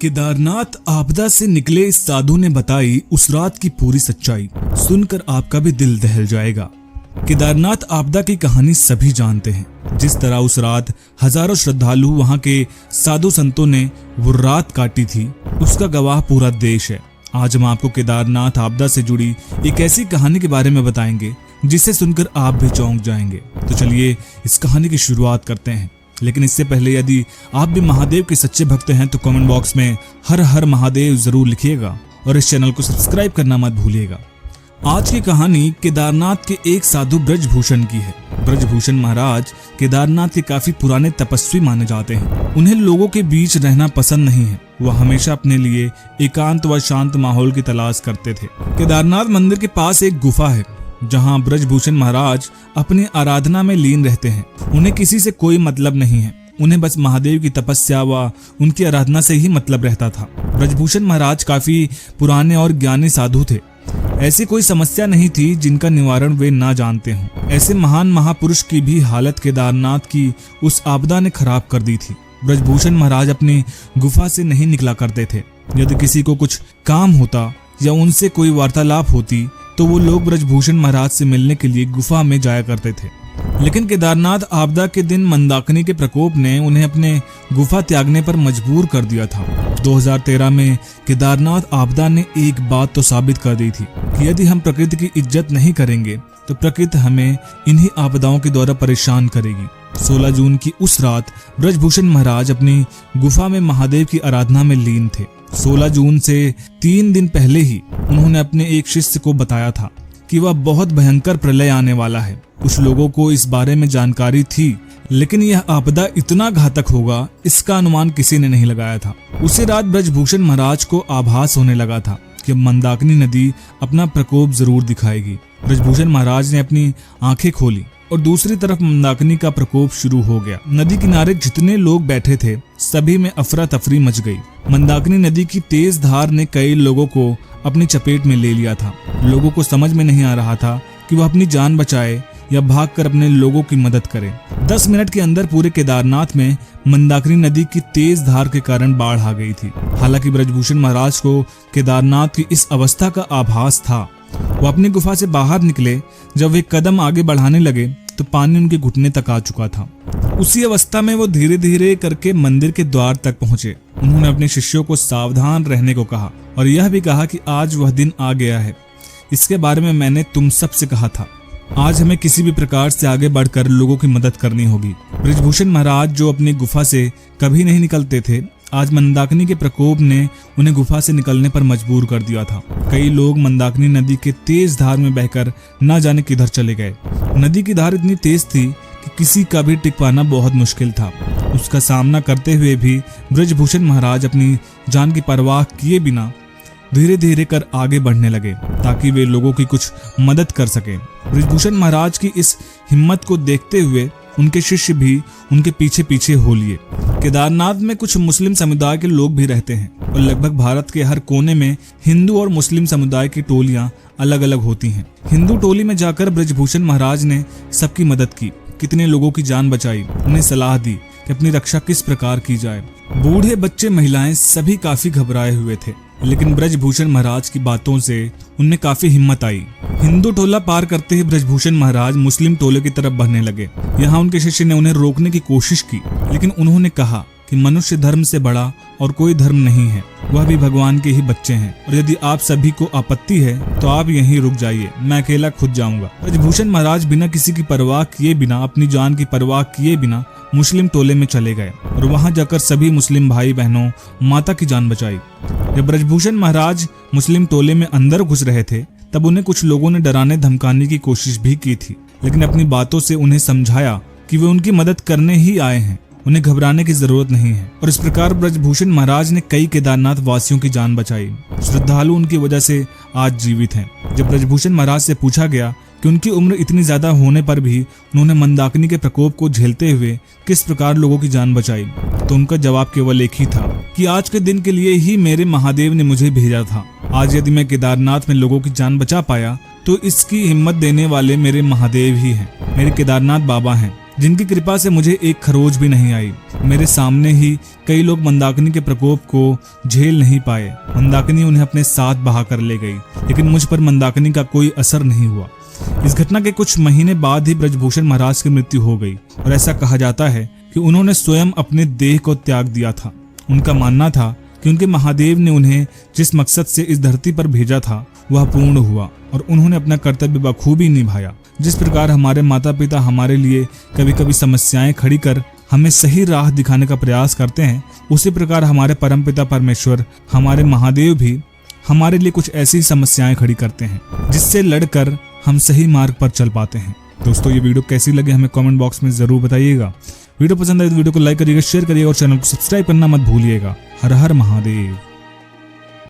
केदारनाथ आपदा से निकले इस साधु ने बताई उस रात की पूरी सच्चाई। सुनकर आपका भी दिल दहल जाएगा। केदारनाथ आपदा की कहानी सभी जानते हैं। जिस तरह उस रात हजारों श्रद्धालु वहां के साधु संतों ने वो रात काटी थी, उसका गवाह पूरा देश है। आज हम आपको केदारनाथ आपदा से जुड़ी एक ऐसी कहानी के बारे में बताएंगे जिसे सुनकर आप भी चौंक जाएंगे। तो चलिए इस कहानी की शुरुआत करते हैं। लेकिन इससे पहले यदि आप भी महादेव के सच्चे भक्त हैं तो कमेंट बॉक्स में हर हर महादेव जरूर लिखिएगा और इस चैनल को सब्सक्राइब करना मत भूलिएगा। आज की कहानी केदारनाथ के एक साधु ब्रजभूषण की है। ब्रजभूषण महाराज केदारनाथ के काफी पुराने तपस्वी माने जाते हैं। उन्हें लोगों के बीच रहना पसंद नहीं है। वह हमेशा अपने लिए एकांत व शांत माहौल की तलाश करते थे। केदारनाथ मंदिर के पास एक गुफा है जहां ब्रजभूषण महाराज अपनी आराधना में लीन रहते हैं। उन्हें किसी से कोई मतलब नहीं है। उन्हें बस महादेव की तपस्या व उनकी आराधना से ही मतलब रहता था। ब्रजभूषण महाराज काफी पुराने और ज्ञानी साधु थे। ऐसी कोई समस्या नहीं थी जिनका निवारण वे ना जानते हों। ऐसे महान महापुरुष की भी हालत केदारनाथ की उस आपदा ने खराब कर दी थी। ब्रजभूषण महाराज अपनी गुफा से नहीं निकला करते थे। यदि किसी को कुछ काम होता या उनसे कोई वार्तालाप होती तो वो लोग ब्रजभूषण महाराज से मिलने के लिए गुफा में जाया करते थे। लेकिन केदारनाथ आपदा के दिन मंदाकिनी के प्रकोप ने उन्हें अपने गुफा त्यागने पर मजबूर कर दिया था। 2013 में केदारनाथ आपदा ने एक बात तो साबित कर दी थी कि यदि हम प्रकृति की इज्जत नहीं करेंगे तो प्रकृति हमें इन्हीं आपदाओं के द्वारा परेशान करेगी। 16 जून की उस रात ब्रजभूषण महाराज अपनी गुफा में महादेव की आराधना में लीन थे। 16 जून से 3 दिन पहले ही उन्होंने अपने एक शिष्य को बताया था कि वह बहुत भयंकर प्रलय आने वाला है। कुछ लोगों को इस बारे में जानकारी थी, लेकिन यह आपदा इतना घातक होगा इसका अनुमान किसी ने नहीं लगाया था। उसी रात ब्रजभूषण महाराज को आभास होने लगा था कि मंदाकिनी नदी अपना प्रकोप जरूर दिखाएगी। ब्रजभूषण महाराज ने अपनी आंखें खोली और दूसरी तरफ मंदाकिनी का प्रकोप शुरू हो गया। नदी किनारे जितने लोग बैठे थे सभी में अफरा तफरी मच गई। मंदाकिनी नदी की तेज धार ने कई लोगों को अपनी चपेट में ले लिया था। लोगों को समझ में नहीं आ रहा था कि वह अपनी जान बचाए या भागकर अपने लोगों की मदद करे। 10 मिनट के अंदर पूरे केदारनाथ में मंदाकिनी नदी की तेज धार के कारण बाढ़ आ गई थी। हालांकि ब्रजभूषण महाराज को केदारनाथ की इस अवस्था का आभास था। वो अपनी गुफा से बाहर निकले। जब वे कदम आगे बढ़ाने लगे तो पानी उनके घुटने तक आ चुका था। उसी अवस्था में वो धीरे धीरे करके मंदिर के द्वार तक पहुंचे। उन्होंने अपने शिष्यों को सावधान रहने को कहा और यह भी कहा कि आज वह दिन आ गया है। इसके बारे में मैंने तुम सबसे कहा था। आज हमें किसी भी प्रकार से आगे बढ़कर लोगों की मदद करनी होगी। ब्रजभूषण महाराज जो अपनी गुफा से कभी नहीं निकलते थे, आज मंदाकिनी के प्रकोप ने उन्हें गुफा से निकलने पर मजबूर कर दिया था। कई लोग मंदाकिनी नदी के तेज धार में बहकर न जाने किधर चले गए। नदी की धार इतनी तेज थी कि किसी का भी टिक पाना बहुत मुश्किल था। उसका सामना करते हुए भी ब्रजभूषण महाराज अपनी जान की परवाह किए बिना धीरे धीरे कर आगे बढ़ने लगे ताकि वे लोगों की कुछ मदद कर सके। ब्रजभूषण महाराज की इस हिम्मत को देखते हुए उनके शिष्य भी उनके पीछे पीछे हो लिए। केदारनाथ में कुछ मुस्लिम समुदाय के लोग भी रहते हैं और लगभग भारत के हर कोने में हिंदू और मुस्लिम समुदाय की टोलियां अलग अलग होती हैं। हिंदू टोली में जाकर ब्रजभूषण महाराज ने सबकी मदद की, कितने लोगों की जान बचाई, उन्हें सलाह दी कि अपनी रक्षा किस प्रकार की जाए। बूढ़े बच्चे महिलाएं सभी काफी घबराए हुए थे, लेकिन ब्रजभूषण महाराज की बातों से उनमें काफी हिम्मत आई। हिंदू टोला पार करते ही ब्रजभूषण महाराज मुस्लिम टोले की तरफ बढ़ने लगे। यहाँ उनके शिष्य ने उन्हें रोकने की कोशिश की, लेकिन उन्होंने कहा कि मनुष्य धर्म से बड़ा और कोई धर्म नहीं है, वह भी भगवान के ही बच्चे हैं और यदि आप सभी को आपत्ति है तो आप यहीं रुक जाइए, मैं अकेला खुद जाऊंगा। ब्रजभूषण महाराज बिना किसी की परवाह किए बिना, अपनी जान की परवाह किए बिना मुस्लिम टोले में चले गए और वहां जाकर सभी मुस्लिम भाई बहनों माता की जान बचाई। जब ब्रजभूषण महाराज मुस्लिम टोले में अंदर घुस रहे थे तब उन्हें कुछ लोगों ने डराने धमकाने की कोशिश भी की थी, लेकिन अपनी बातों से उन्हें समझाया कि वे उनकी मदद करने ही आए हैं, उन्हें घबराने की जरूरत नहीं है। और इस प्रकार ब्रजभूषण महाराज ने कई केदारनाथ वासियों की जान बचाई। श्रद्धालु उनकी वजह से आज जीवित हैं। जब ब्रजभूषण महाराज से पूछा गया कि उनकी उम्र इतनी ज्यादा होने पर भी उन्होंने मंदाकिनी के प्रकोप को झेलते हुए किस प्रकार लोगों की जान बचाई, तो उनका जवाब केवल एक ही था कि आज के दिन के लिए ही मेरे महादेव ने मुझे भेजा था। आज यदि मैं केदारनाथ में लोगों की जान बचा पाया तो इसकी हिम्मत देने वाले मेरे महादेव ही हैं, मेरे केदारनाथ बाबा हैं। जिनकी कृपा से मुझे एक खरोच भी नहीं आई। मेरे सामने ही कई लोग मंदाकिनी के प्रकोप को झेल नहीं पाए। मंदाकिनी उन्हें अपने साथ बहा कर ले गई, लेकिन मुझ पर मंदाकिनी का कोई असर नहीं हुआ। इस घटना के कुछ महीने बाद ही ब्रजभूषण महाराज की मृत्यु हो गई और ऐसा कहा जाता है कि उन्होंने स्वयं अपने देह को त्याग दिया था। उनका मानना था कि उनके महादेव ने उन्हें जिस मकसद से इस धरती पर भेजा था वह पूर्ण हुआ और उन्होंने अपना कर्तव्य बखूबी निभाया। जिस प्रकार हमारे माता पिता हमारे लिए कभी कभी समस्याएं खड़ी कर हमें सही राह दिखाने का प्रयास करते हैं, उसी प्रकार हमारे परमपिता परमेश्वर हमारे महादेव भी हमारे लिए कुछ ऐसी समस्याएं खड़ी करते हैं जिससे लड़कर हम सही मार्ग पर चल पाते हैं। दोस्तों, ये वीडियो कैसी लगे हमें कमेंट बॉक्स में जरूर बताइएगा। वीडियो पसंद आए तो वीडियो को लाइक करिएगा, शेयर करिएगा और चैनल को सब्सक्राइब करना मत भूलिएगा। हर हर महादेव।